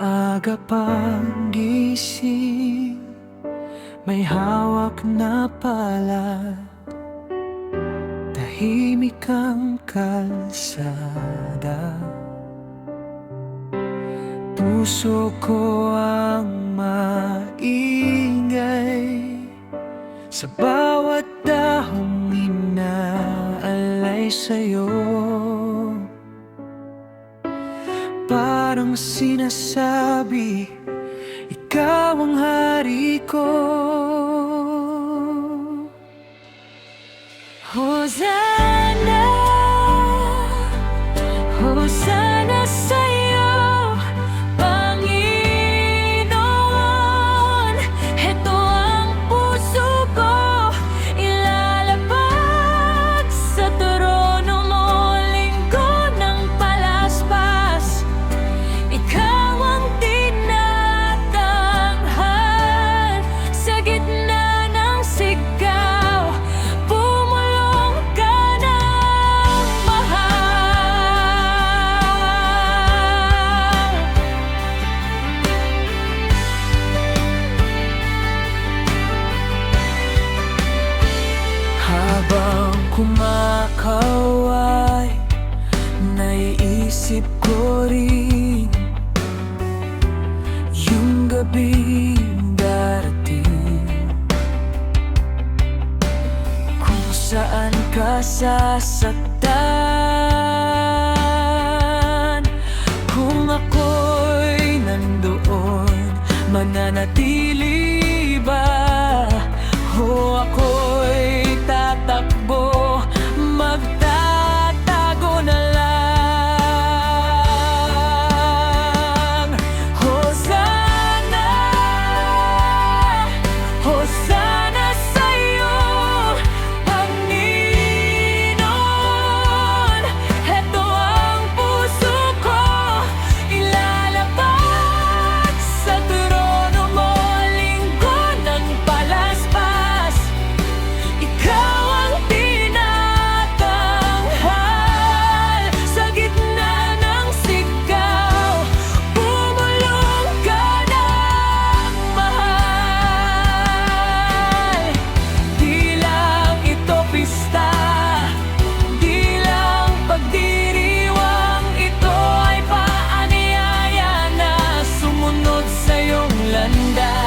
Maaga pang gising, may hawak na palad, tahimik ang kalsada. Puso ko ang maingay sa bawat dahong inaalay sa'yo. Parang sinasabi, ikaw ang hari ko. Hosanna, Hosanna sa'yo, Panginoon. Heto ang puso ko, ilalapag sa trono mo, linggo ng palaspas. Ikaw ang tinatanghal sa gitna ng sigaw. Pumulong ka ng mahal. Habang kumakaway, naiisip ko rin yung gabing darating, kung saan ka sasaktan. Kung ako'y nandoon, mananatili ba? O ako'y tatakbo, magtatago na lang. Hosanna, Hosanna sa'yo, Panginoon. Heto ang puso ko, ilalapag sa trono mo, linggo ng palaspas. Ikaw ang tinatanghal sa gitna ng sigaw. Pumulong ka ng mahal. Di lang ito pista, di lang pagdiriwang, ito ay paanyaya na sumunod sa iyong landas.